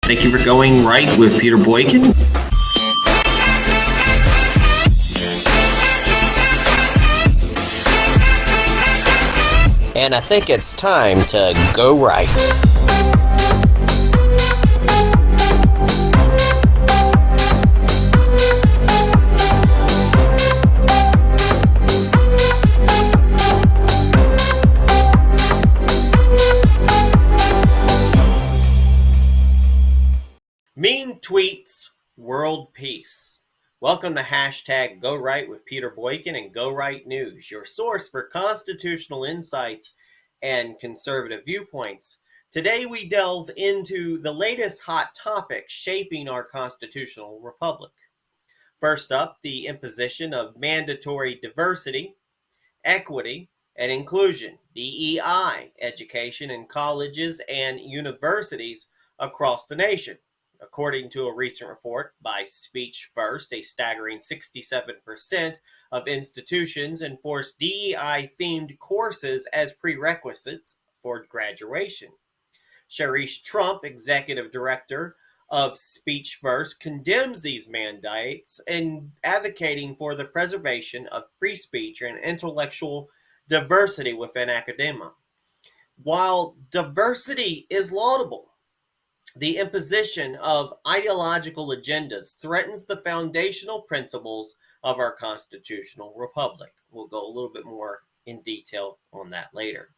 Thank you for going right with Peter Boykin. And I think it's time to go right. Mean tweets, world peace. Welcome to hashtag Go Right with Peter Boykin and Go Right News, your source for constitutional insights and conservative viewpoints. Today we delve into the latest hot topics shaping our constitutional republic. First up, the imposition of mandatory diversity, equity, and inclusion, DEI, education in colleges and universities across the nation. According to a recent report by Speech First, a staggering 67% of institutions enforce DEI-themed courses as prerequisites for graduation. Sharice Trump, executive director of Speech First, condemns these mandates and advocating for the preservation of free speech and intellectual diversity within academia. While diversity is laudable, the imposition of ideological agendas threatens the foundational principles of our constitutional republic. We'll go a little bit more in detail on that later.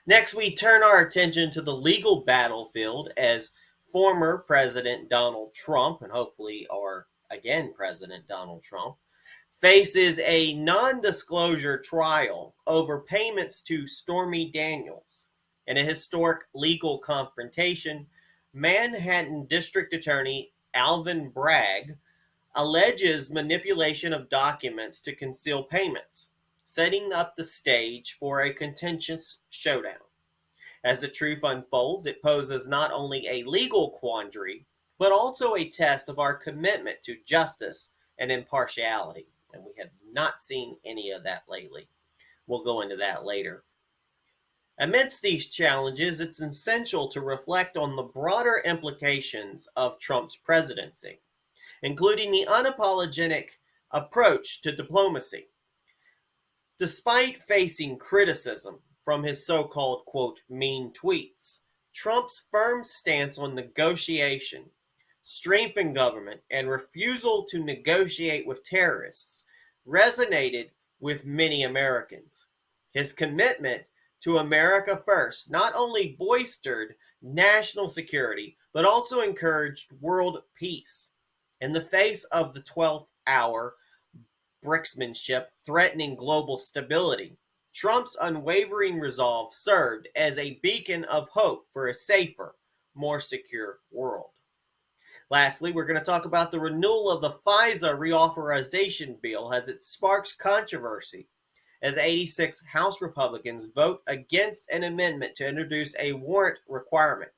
Next, we turn our attention to the legal battlefield as former President Donald Trump, and hopefully our again President Donald Trump, faces a non-disclosure trial over payments to Stormy Daniels. In a historic legal confrontation, Manhattan District Attorney Alvin Bragg alleges manipulation of documents to conceal payments, setting up the stage for a contentious showdown. As the truth unfolds, it poses not only a legal quandary, but also a test of our commitment to justice and impartiality. And we have not seen any of that lately. We'll go into that later. Amidst these challenges, it's essential to reflect on the broader implications of Trump's presidency, including the unapologetic approach to diplomacy. Despite facing criticism from his so-called, quote, mean tweets, Trump's firm stance on negotiation, strength in government, and refusal to negotiate with terrorists resonated with many Americans. His commitment to America first not only bolstered national security, but also encouraged world peace. In the face of the 12th hour brinkmanship threatening global stability, Trump's unwavering resolve served as a beacon of hope for a safer, more secure world. Lastly, we're going to talk about the renewal of the FISA reauthorization bill as it sparks controversy as 86 House Republicans vote against an amendment to introduce a warrant requirement.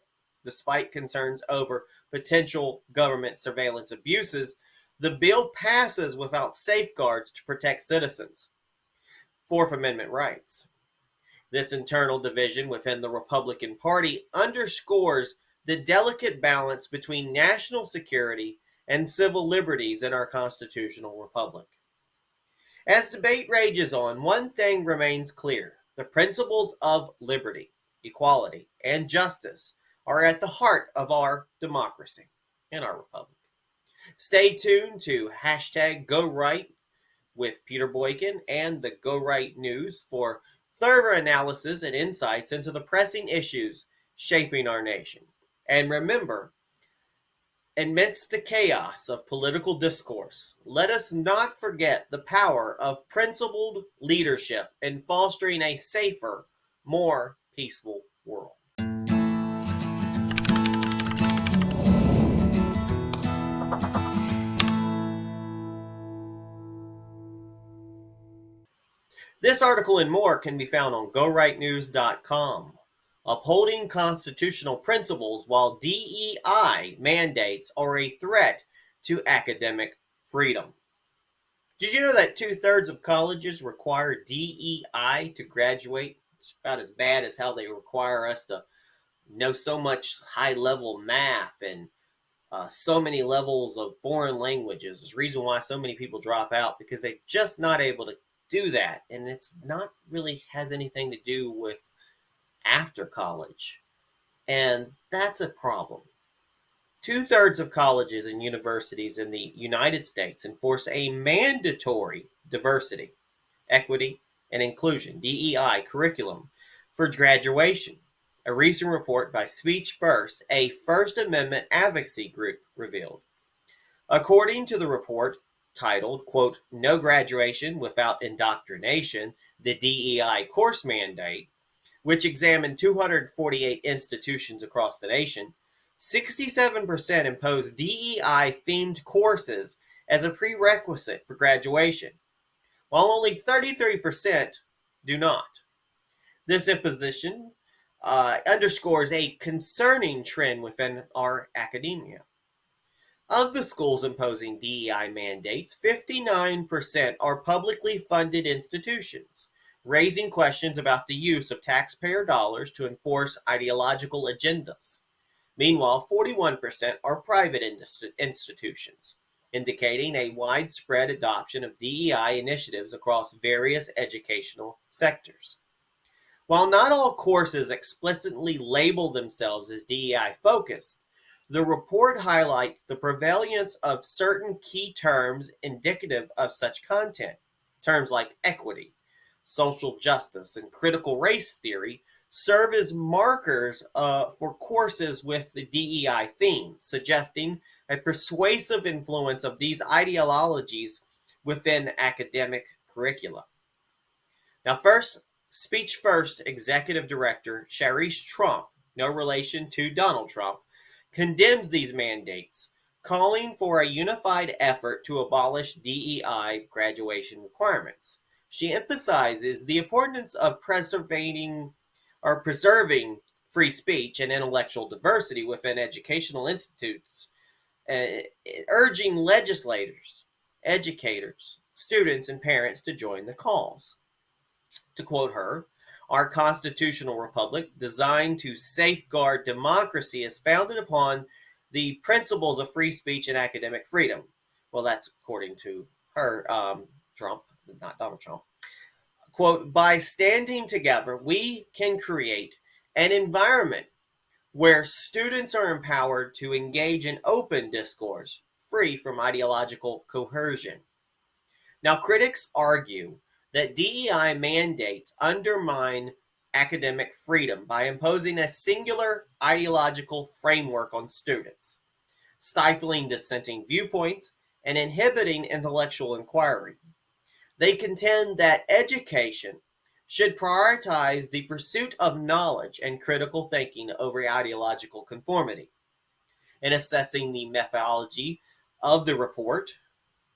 Despite concerns over potential government surveillance abuses, the bill passes without safeguards to protect citizens' Fourth Amendment rights. This internal division within the Republican Party underscores the delicate balance between national security and civil liberties in our constitutional republic. As debate rages on, one thing remains clear. The principles of liberty, equality, and justice are at the heart of our democracy and our republic. Stay tuned to hashtag Go Right with Peter Boykin and the Go Right News for thorough analysis and insights into the pressing issues shaping our nation. And remember, amidst the chaos of political discourse, let us not forget the power of principled leadership in fostering a safer, more peaceful world. This article and more can be found on GoRightNews.com. Upholding constitutional principles while DEI mandates are a threat to academic freedom. Did you know that 2/3 of colleges require DEI to graduate? It's about as bad as how they require us to know so much high-level math and so many levels of foreign languages. There's a reason why so many people drop out because they're just not able to do that. And it's not really has anything to do with after college. And that's a problem. Two-thirds of colleges and universities in the United States enforce a mandatory diversity, equity, and inclusion (DEI) curriculum for graduation. A recent report by Speech First, a First Amendment advocacy group, revealed. According to the report titled, quote, "No Graduation Without Indoctrination, the DEI Course Mandate," which examined 248 institutions across the nation, 67% imposed DEI-themed courses as a prerequisite for graduation, while only 33% do not. This imposition underscores a concerning trend within our academia. Of the schools imposing DEI mandates, 59% are publicly funded institutions, raising questions about the use of taxpayer dollars to enforce ideological agendas. Meanwhile, 41% are private institutions, indicating a widespread adoption of DEI initiatives across various educational sectors. While not all courses explicitly label themselves as DEI focused, the report highlights the prevalence of certain key terms indicative of such content. Terms like equity, social justice, and critical race theory serve as markers for courses with the DEI theme, suggesting a persuasive influence of these ideologies within academic curricula. Now, Speech First Executive Director Sharice Trump, no relation to Donald Trump, condemns these mandates, calling for a unified effort to abolish DEI graduation requirements. She emphasizes the importance of preserving free speech and intellectual diversity within educational institutes, urging legislators, educators, students, and parents to join the cause. To quote her, "Our constitutional republic, designed to safeguard democracy, is founded upon the principles of free speech and academic freedom." Well, that's according to her, Trump, not Donald Trump. Quote, "By standing together, we can create an environment where students are empowered to engage in open discourse, free from ideological coercion." Now, critics argue that DEI mandates undermine academic freedom by imposing a singular ideological framework on students, stifling dissenting viewpoints, and inhibiting intellectual inquiry. They contend that education should prioritize the pursuit of knowledge and critical thinking over ideological conformity. In assessing the methodology of the report,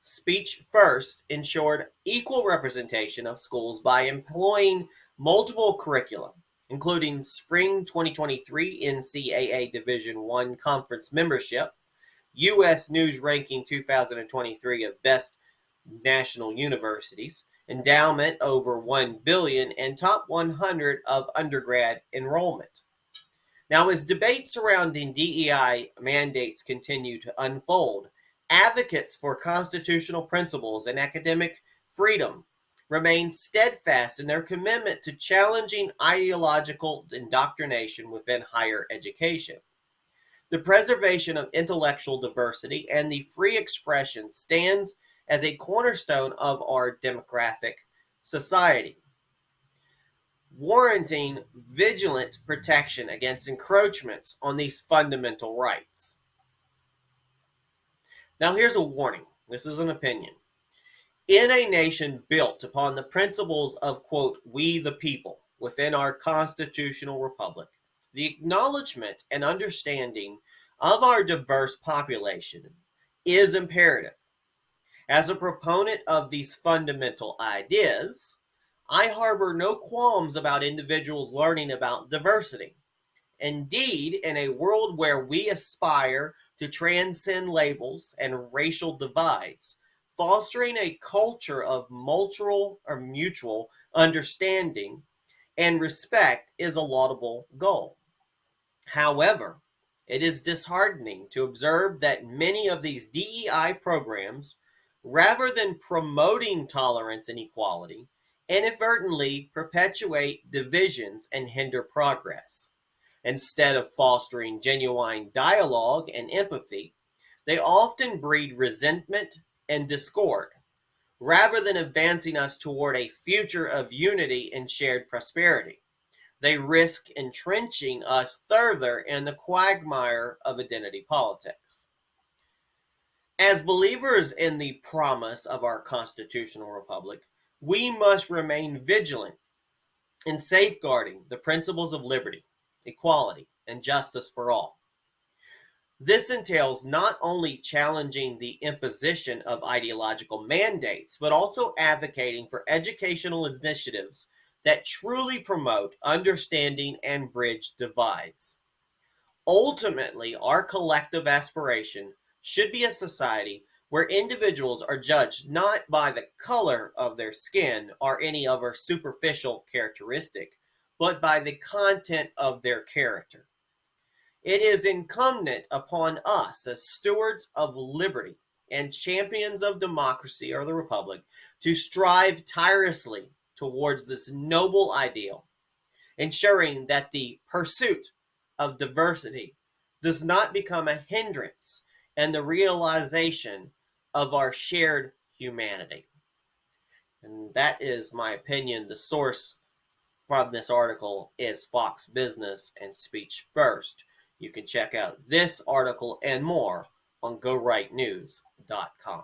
Speech First ensured equal representation of schools by employing multiple curricula, including Spring 2023 NCAA Division I Conference membership, U.S. News Ranking 2023 of Best National Universities, endowment over $1 billion, and top 100 of undergrad enrollment. Now, as debates surrounding DEI mandates continue to unfold, advocates for constitutional principles and academic freedom remain steadfast in their commitment to challenging ideological indoctrination within higher education. The preservation of intellectual diversity and the free expression stands as a cornerstone of our democratic society, warranting vigilant protection against encroachments on these fundamental rights. Now, here's a warning. This is an opinion. In a nation built upon the principles of, quote, "we the people," within our constitutional republic, the acknowledgement and understanding of our diverse population is imperative. As a proponent of these fundamental ideas, I harbor no qualms about individuals learning about diversity. Indeed, in a world where we aspire to transcend labels and racial divides, fostering a culture of mutual understanding and respect is a laudable goal. However, It is disheartening to observe that many of these DEI programs, rather than promoting tolerance and equality, inadvertently perpetuate divisions and hinder progress. Instead of fostering genuine dialogue and empathy, they often breed resentment and discord, rather than advancing us toward a future of unity and shared prosperity. They risk entrenching us further in the quagmire of identity politics. As believers in the promise of our constitutional republic, we must remain vigilant in safeguarding the principles of liberty, equality, and justice for all. This entails not only challenging the imposition of ideological mandates, but also advocating for educational initiatives that truly promote understanding and bridge divides. Ultimately, our collective aspiration should be a society where individuals are judged not by the color of their skin or any other superficial characteristic, but by the content of their character. It is incumbent upon us as stewards of liberty and champions of democracy or the republic to strive tirelessly towards this noble ideal, ensuring that the pursuit of diversity does not become a hindrance in the realization of our shared humanity. And that is my opinion. The source from this article is Fox Business and Speech First. You can check out this article and more on GoRightNews.com.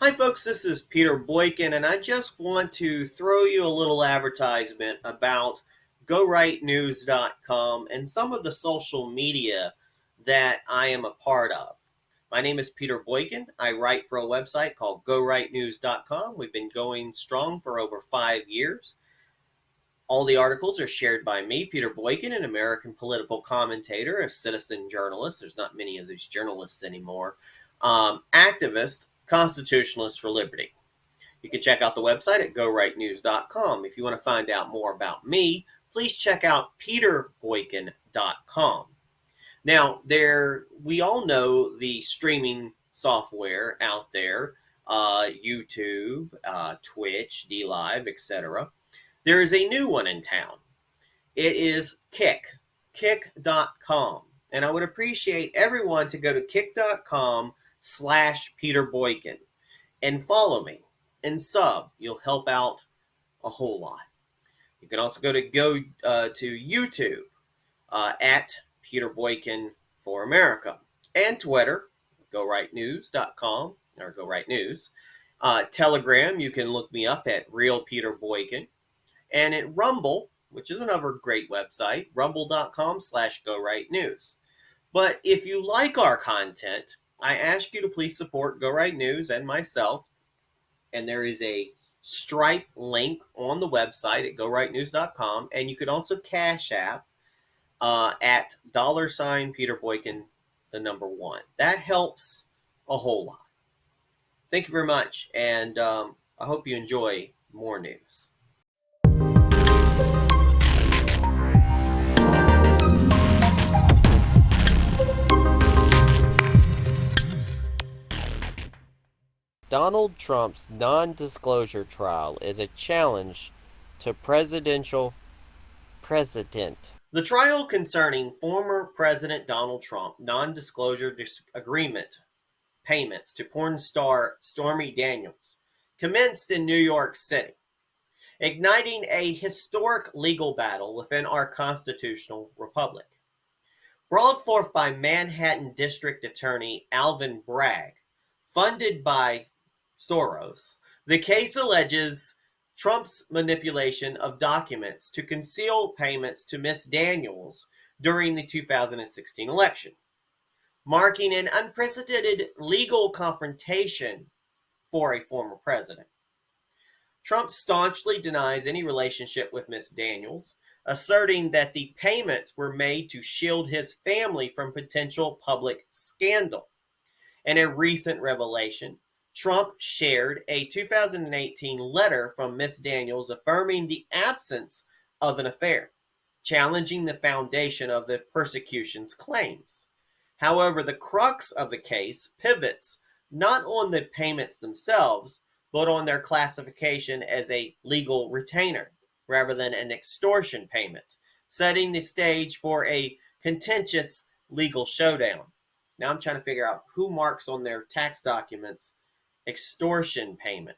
Hi, folks, this is Peter Boykin, and I just want to throw you a little advertisement about GoRightNews.com and some of the social media that I am a part of. My name is Peter Boykin. I write for a website called GoRightNews.com. We've been going strong for over 5 years. All the articles are shared by me, Peter Boykin, an American political commentator, a citizen journalist. There's not many of these journalists anymore. Activist, constitutionalist for liberty. You can check out the website at GoRightNews.com. If you want to find out more about me, please check out PeterBoykin.com. Now, we all know the streaming software out there, YouTube, Twitch, DLive, etc. There is a new one in town. It is Kick.com. And I would appreciate everyone to go to Kick.com/Peter Boykin and follow me and sub. You'll help out a whole lot. You can also go to YouTube at Peter Boykin for America, and Twitter, GoRightNews.com or GoRightNews. Telegram, you can look me up at Real Peter Boykin, and at Rumble, which is another great website, rumble.com/GoRightNews. But if you like our content, I ask you to please support Go Right News and myself. And there is a Stripe link on the website at GoRightNews.com. And you can also Cash App at $Peter Boykin, the number 1. That helps a whole lot. Thank you very much. And I hope you enjoy more news. Donald Trump's non-disclosure trial is a challenge to president. The trial concerning former President Donald Trump non-disclosure agreement payments to porn star Stormy Daniels commenced in New York City, igniting a historic legal battle within our constitutional republic. Brought forth by Manhattan District Attorney Alvin Bragg, funded by Soros, the case alleges Trump's manipulation of documents to conceal payments to Ms. Daniels during the 2016 election, marking an unprecedented legal confrontation for a former president. Trump staunchly denies any relationship with Ms. Daniels, asserting that the payments were made to shield his family from potential public scandal. In a recent revelation, Trump shared a 2018 letter from Miss Daniels affirming the absence of an affair, challenging the foundation of the persecution's claims. However, the crux of the case pivots not on the payments themselves, but on their classification as a legal retainer rather than an extortion payment, setting the stage for a contentious legal showdown. Now I'm trying to figure out who marks on their tax documents extortion payment.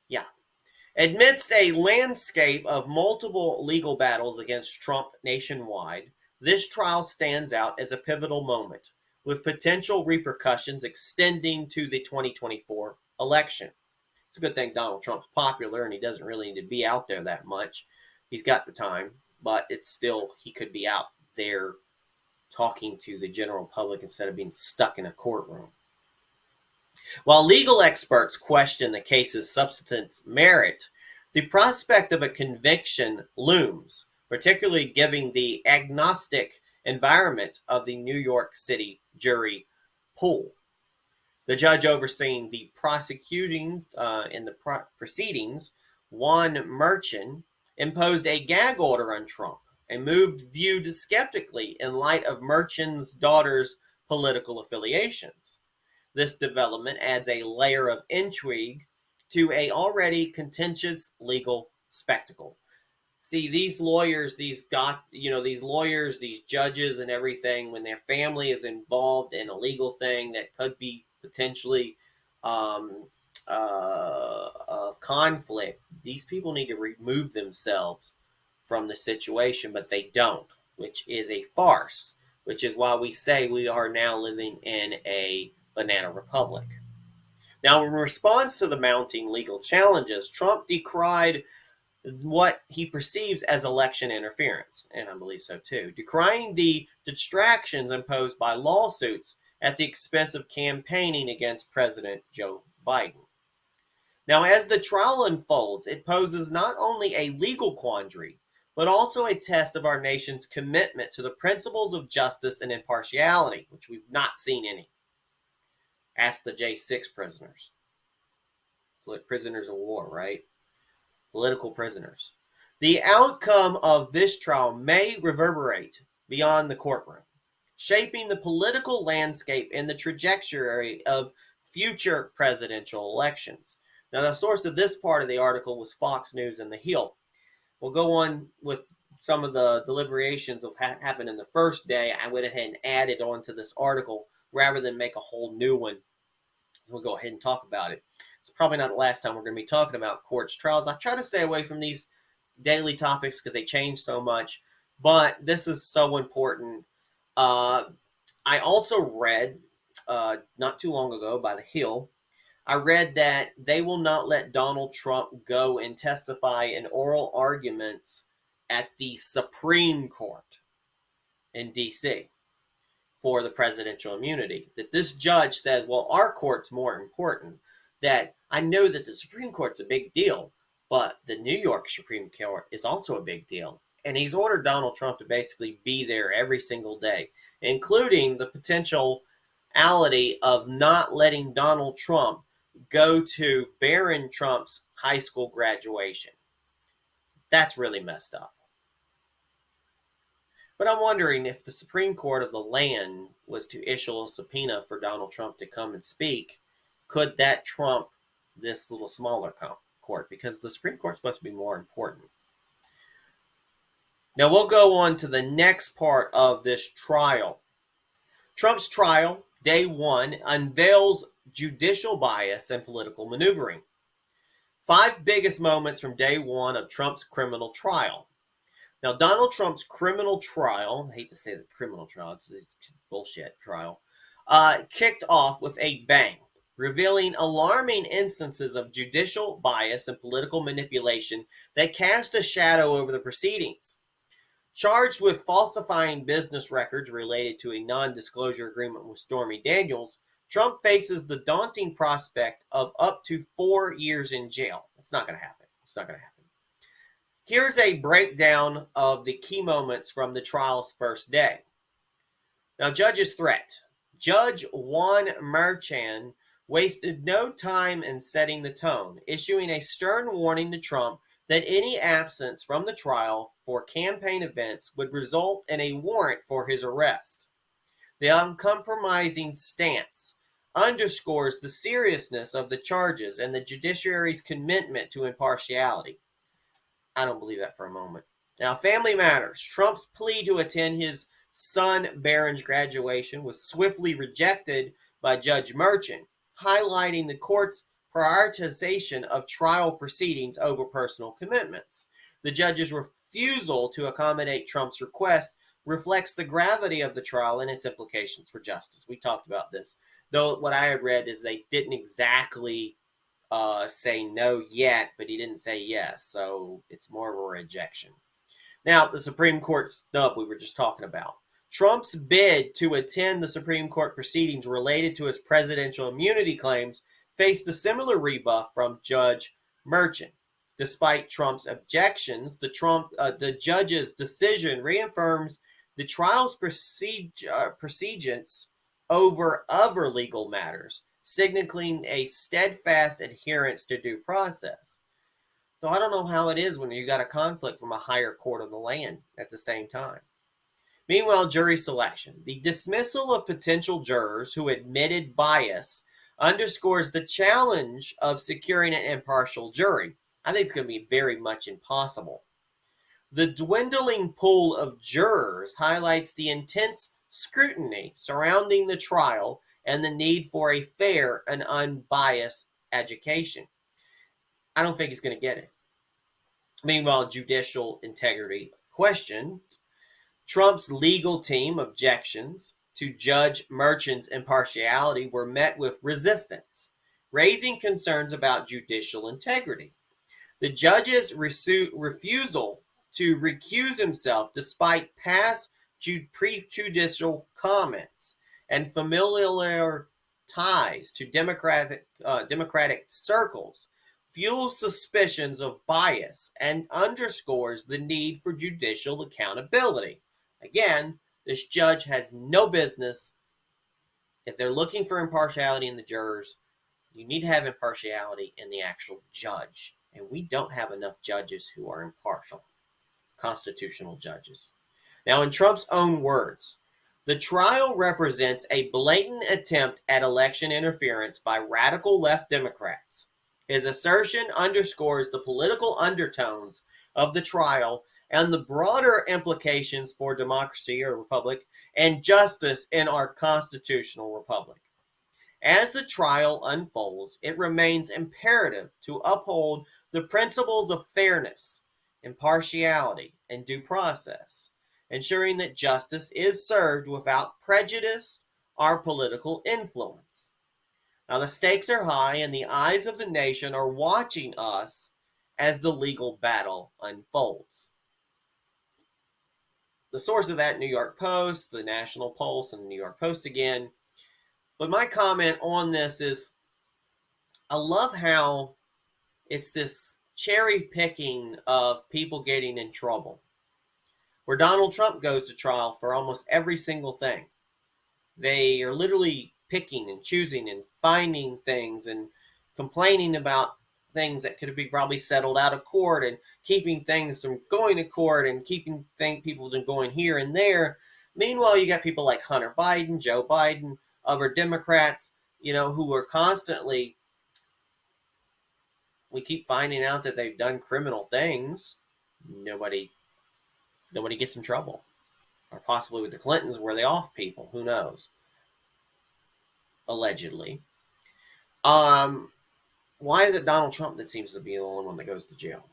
Yeah. Amidst a landscape of multiple legal battles against Trump nationwide, this trial stands out as a pivotal moment, with potential repercussions extending to the 2024 election. It's a good thing Donald Trump's popular and he doesn't really need to be out there that much. He's got the time, but it's still, he could be out there talking to the general public instead of being stuck in a courtroom. While legal experts question the case's substantive merit, the prospect of a conviction looms, particularly given the agnostic environment of the New York City jury pool. The judge overseeing the prosecuting in the proceedings, Juan Merchan, imposed a gag order on Trump, a move viewed skeptically in light of Merchan's daughter's political affiliations. This development adds a layer of intrigue to a already contentious legal spectacle. See, these lawyers, these lawyers, these judges and everything, when their family is involved in a legal thing that could be potentially um, of conflict, these people need to remove themselves from the situation, but they don't, which is a farce, which is why we say we are now living in a banana republic. Now, in response to the mounting legal challenges, Trump decried what he perceives as election interference, and I believe so too, decrying the distractions imposed by lawsuits at the expense of campaigning against President Joe Biden. Now, as the trial unfolds, it poses not only a legal quandary, but also a test of our nation's commitment to the principles of justice and impartiality, which we've not seen any. Ask the J6 prisoners. Prisoners of war, right? Political prisoners. The outcome of this trial may reverberate beyond the courtroom, shaping the political landscape and the trajectory of future presidential elections. Now, the source of this part of the article was Fox News and The Hill. We'll go on with some of the deliberations of what happened in the first day. I went ahead and added on to this article rather than make a whole new one. We'll go ahead and talk about it. It's probably not the last time we're going to be talking about courts, trials. I try to stay away from these daily topics because they change so much, but this is so important. I also read not too long ago by The Hill, I read that they will not let Donald Trump go and testify in oral arguments at the Supreme Court in D.C. for the presidential immunity. That this judge says, well, our court's more important. That I know that the Supreme Court's a big deal, but the New York Supreme Court is also a big deal. And he's ordered Donald Trump to basically be there every single day, including the potentiality of not letting Donald Trump go to Barron Trump's high school graduation. That's really messed up. But I'm wondering if the Supreme Court of the land was to issue a subpoena for Donald Trump to come and speak, could that trump this little smaller court? Because the Supreme Court's supposed to be more important. Now we'll go on to the next part of this trial. Trump's trial, day one, unveils judicial bias and political maneuvering. 5 biggest moments from day one of Trump's criminal trial. Now, Donald Trump's criminal trial, I hate to say the criminal trial, it's a bullshit trial, kicked off with a bang, revealing alarming instances of judicial bias and political manipulation that cast a shadow over the proceedings. Charged with falsifying business records related to a non-disclosure agreement with Stormy Daniels, Trump faces the daunting prospect of up to 4 years in jail. It's not going to happen. It's not going to happen. Here's a breakdown of the key moments from the trial's first day. Now, judge's threat. Judge Juan Merchan wasted no time in setting the tone, issuing a stern warning to Trump that any absence from the trial for campaign events would result in a warrant for his arrest. The uncompromising stance underscores the seriousness of the charges and the judiciary's commitment to impartiality. I don't believe that for a moment. Now, family matters. Trump's plea to attend his son Barron's graduation was swiftly rejected by Judge Merchan, highlighting the court's prioritization of trial proceedings over personal commitments. The judge's refusal to accommodate Trump's request reflects the gravity of the trial and its implications for justice. We talked about this. Though what I had read is they didn't exactly say no yet, but he didn't say yes. So it's more of a rejection. Now, the Supreme Court snub we were just talking about. Trump's bid to attend the Supreme Court proceedings related to his presidential immunity claims faced a similar rebuff from Judge Merchan. Despite Trump's objections, the judge's decision reaffirms the trial's precedence over other legal matters, signaling a steadfast adherence to due process. So I don't know how it is when you got a conflict from a higher court of the land at the same time. Meanwhile, jury selection. The dismissal of potential jurors who admitted bias underscores the challenge of securing an impartial jury. I think it's going to be very much impossible. The dwindling pool of jurors highlights the intense scrutiny surrounding the trial and the need for a fair and unbiased education. I don't think he's going to get it. Meanwhile, judicial integrity questioned. Trump's legal team objections to Judge Merchan's impartiality were met with resistance, raising concerns about judicial integrity. The judge's refusal to recuse himself despite past prejudicial comments and familiar ties to Democratic circles fuels suspicions of bias and underscores the need for judicial accountability. Again, this judge has no business. If they're looking for impartiality in the jurors, you need to have impartiality in the actual judge. And we don't have enough judges who are impartial, constitutional judges. Now, in Trump's own words, the trial represents a blatant attempt at election interference by radical left Democrats. His assertion underscores the political undertones of the trial and the broader implications for democracy or republic and justice in our constitutional republic. As the trial unfolds, it remains imperative to uphold the principles of fairness, impartiality, and due process, ensuring that justice is served without prejudice or political influence. Now, the stakes are high, and the eyes of the nation are watching us as the legal battle unfolds. The source of that, New York Post, the National Pulse, and the New York Post again. But my comment on this is I love how it's this cherry picking of people getting in trouble. Where Donald Trump goes to trial for almost every single thing. They are literally picking and choosing and finding things and complaining about things that could be probably settled out of court and keeping things from going to court and keeping people from going here and there. Meanwhile, you got people like Hunter Biden, Joe Biden, other Democrats, who are constantly, we keep finding out that they've done criminal things. Nobody gets in trouble. Or possibly with the Clintons, were they off people? Who knows? Allegedly. Why is it Donald Trump that seems to be the only one that goes to jail?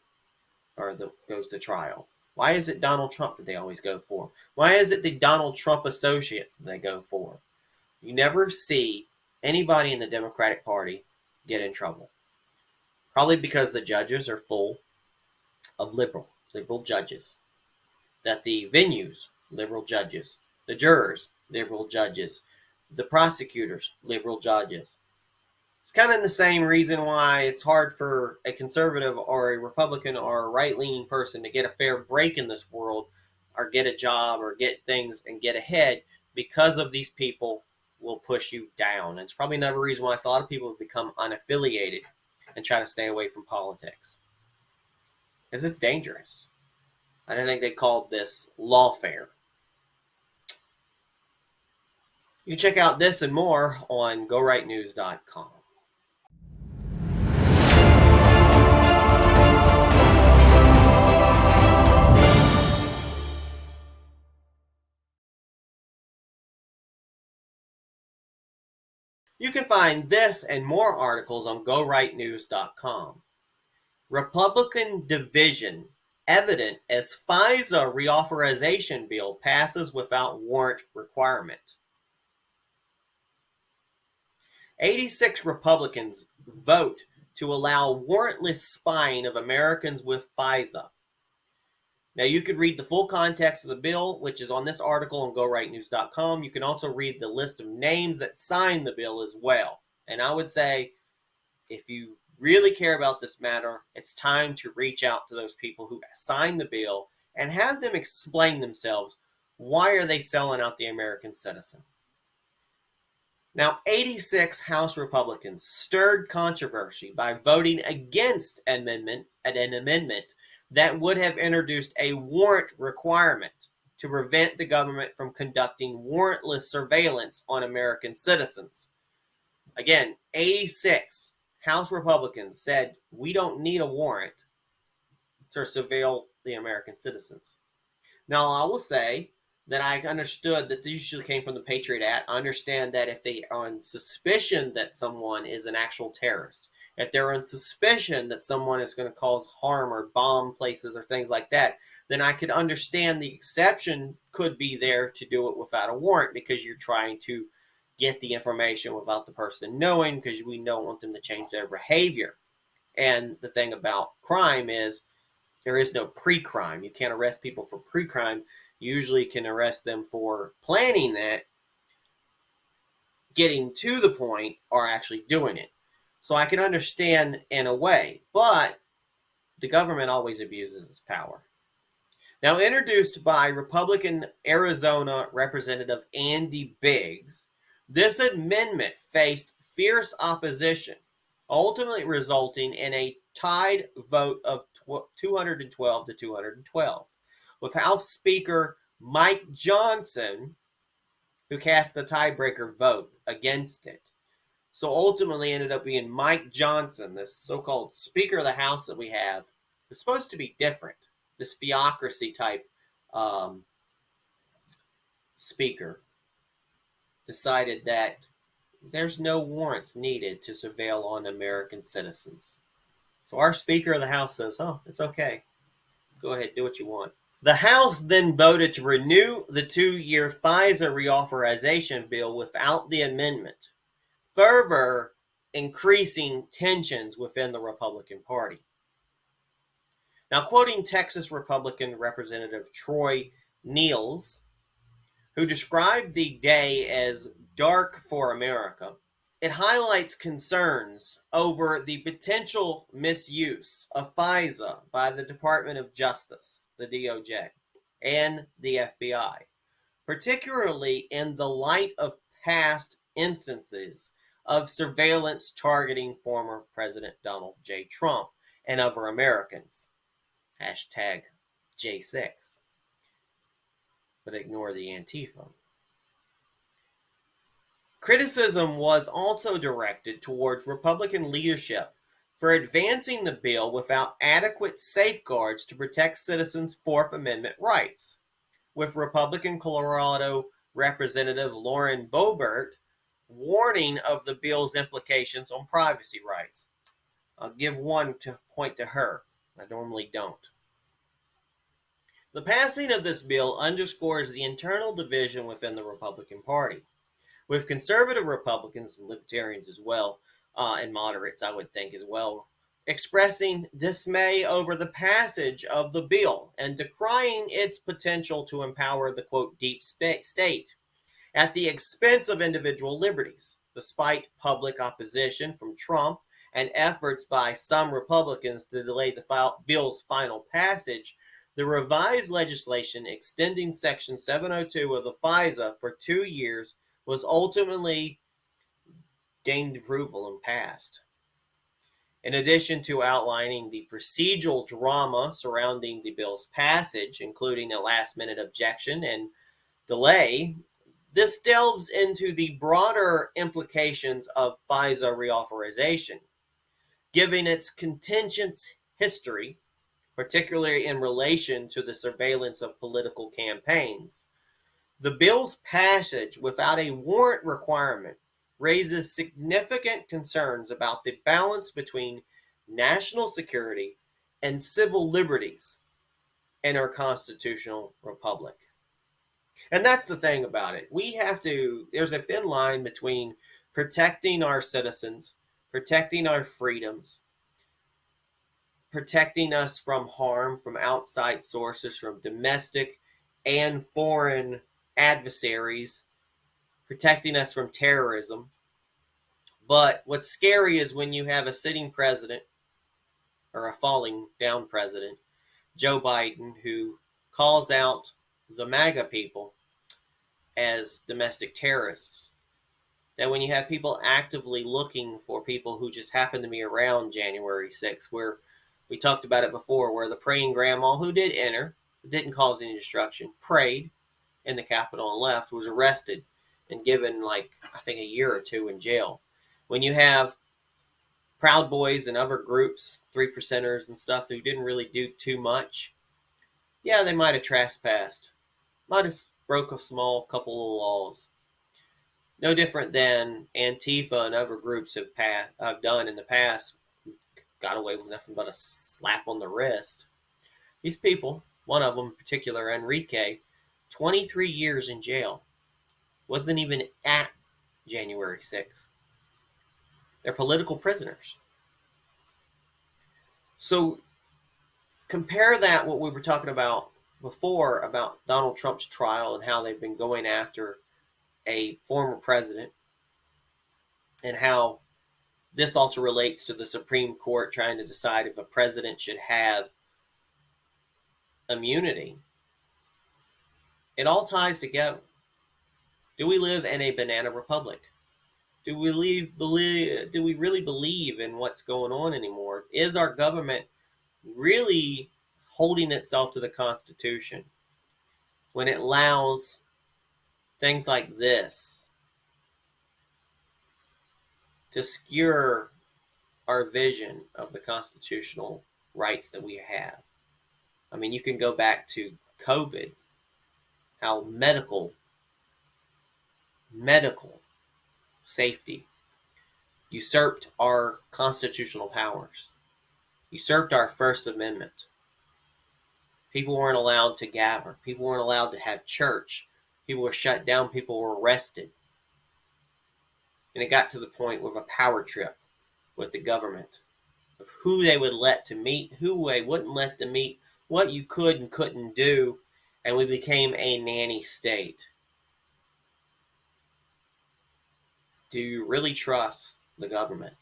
Or that goes to trial? Why is it Donald Trump that they always go for? Why is it the Donald Trump associates that they go for? You never see anybody in the Democratic Party get in trouble. Probably because the judges are full of liberal judges. That the venues, liberal judges. The jurors, liberal judges. The prosecutors, liberal judges. It's kind of the same reason why it's hard for a conservative or a Republican or a right-leaning person to get a fair break in this world or get a job or get things and get ahead because of these people will push you down. And it's probably another reason why a lot of people have become unaffiliated and try to stay away from politics, because it's dangerous. I don't think they called this lawfare. You can check out this and more on GoRightNews.com. You can find this and more articles on GoRightNews.com. Republican division evident as FISA reauthorization bill passes without warrant requirement. 86 Republicans vote to allow warrantless spying of Americans with FISA. Now, you could read the full context of the bill, which is on this article on GoRightNews.com. You can also read the list of names that signed the bill as well. And I would say, if you really care about this matter, it's time to reach out to those people who signed the bill and have them explain themselves. Why are they selling out the American citizen? Now, 86 House Republicans stirred controversy by voting against an amendment that would have introduced a warrant requirement to prevent the government from conducting warrantless surveillance on American citizens. Again, 86 House Republicans said we don't need a warrant to surveil the American citizens. Now, I will say that I understood that this usually came from the Patriot Act. I understand that if they are on suspicion that someone is an actual terrorist, if they're on suspicion that someone is going to cause harm or bomb places or things like that, then I could understand the exception could be there to do it without a warrant, because you're trying to get the information without the person knowing, because we don't want them to change their behavior. And the thing about crime is there is no pre-crime. You can't arrest people for pre-crime. You usually can arrest them for planning that, getting to the point, or actually doing it. So I can understand in a way, but the government always abuses its power. Now, introduced by Republican Arizona Representative Andy Biggs, this amendment faced fierce opposition, ultimately resulting in a tied vote of 212 to 212, with House Speaker Mike Johnson, who cast the tiebreaker vote against it. So ultimately ended up being Mike Johnson, this so-called Speaker of the House that we have, is supposed to be different. This theocracy type speaker decided that there's no warrants needed to surveil on American citizens. So our Speaker of the House says, oh, it's okay. Go ahead, do what you want. The House then voted to renew the 2-year FISA reauthorization bill without the amendment, further increasing tensions within the Republican Party. Now, quoting Texas Republican Representative Troy Niels, who described the day as dark for America, it highlights concerns over the potential misuse of FISA by the Department of Justice, the DOJ, and the FBI, particularly in the light of past instances of surveillance targeting former President Donald J. Trump and other Americans. Hashtag J6. But ignore the Antifa. Criticism was also directed towards Republican leadership for advancing the bill without adequate safeguards to protect citizens' Fourth Amendment rights, with Republican Colorado Representative Lauren Boebert warning of the bill's implications on privacy rights. I'll give one point to her. I normally don't. The passing of this bill underscores the internal division within the Republican Party, with conservative Republicans and libertarians as well, and moderates, I would think, as well, expressing dismay over the passage of the bill and decrying its potential to empower the, quote, deep state at the expense of individual liberties. Despite public opposition from Trump and efforts by some Republicans to delay the bill's final passage, the revised legislation extending Section 702 of the FISA for 2 years was ultimately gained approval and passed. In addition to outlining the procedural drama surrounding the bill's passage, including a last minute objection and delay, this delves into the broader implications of FISA reauthorization, given its contentious history, particularly in relation to the surveillance of political campaigns. The bill's passage without a warrant requirement raises significant concerns about the balance between national security and civil liberties in our constitutional republic. And that's the thing about it. There's a thin line between protecting our citizens, protecting our freedoms, protecting us from harm from outside sources, from domestic and foreign adversaries, protecting us from terrorism. But what's scary is when you have a sitting president or a falling down president, Joe Biden, who calls out the MAGA people as domestic terrorists. That when you have people actively looking for people who just happen to be around January 6th, where we talked about it before, where the praying grandma who did enter, didn't cause any destruction, prayed in the Capitol and left, was arrested and given, like, I think a year or two in jail. When you have Proud Boys and other groups, 3%ers and stuff, who didn't really do too much, yeah, they might have trespassed, might have broke a small couple of laws. No different than Antifa and other groups have done in the past, got away with nothing but a slap on the wrist. These people, one of them in particular, Enrique, 23 years in jail, wasn't even at January 6th. They're political prisoners. So compare that what we were talking about before about Donald Trump's trial and how they've been going after a former president, and how this also relates to the Supreme Court trying to decide if a president should have immunity. It all ties together. Do we live in a banana republic? Do we really believe in what's going on anymore? Is our government really holding itself to the Constitution when it allows things like this to skewer our vision of the constitutional rights that we have? I mean, you can go back to COVID, how medical safety usurped our constitutional powers, usurped our First Amendment. People weren't allowed to gather. People weren't allowed to have church. People were shut down. People were arrested. And it got to the point with a power trip with the government of who they would let to meet, who they wouldn't let to meet, what you could and couldn't do, and we became a nanny state. Do you really trust the government?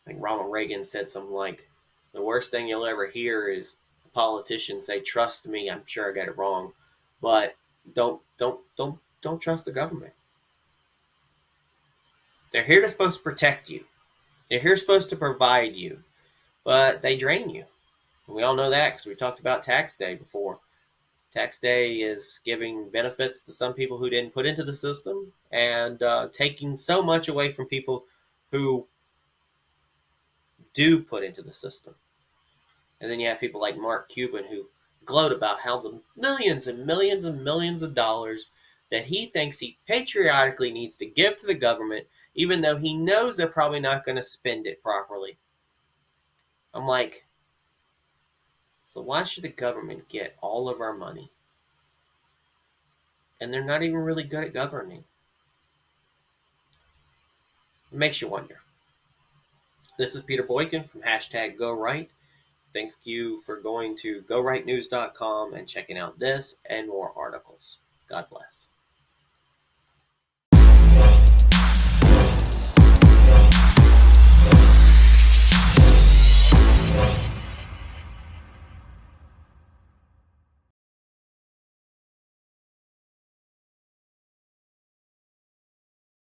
I think Ronald Reagan said something like, the worst thing you'll ever hear is a politician say, trust me. I'm sure I got it wrong, but don't trust the government. They're here to supposed to protect you. They're here supposed to provide you, but they drain you. And we all know that because we talked about tax day before. Tax day is giving benefits to some people who didn't put into the system, and taking so much away from people who do put into the system. And then you have people like Mark Cuban who gloat about how the millions and millions and millions of dollars that he thinks he patriotically needs to give to the government, even though he knows they're probably not going to spend it properly. I'm like, so why should the government get all of our money? And they're not even really good at governing. It makes you wonder. This is Peter Boykin from #GoRight. Thank you for going to GoRightNews.com and checking out this and more articles. God bless.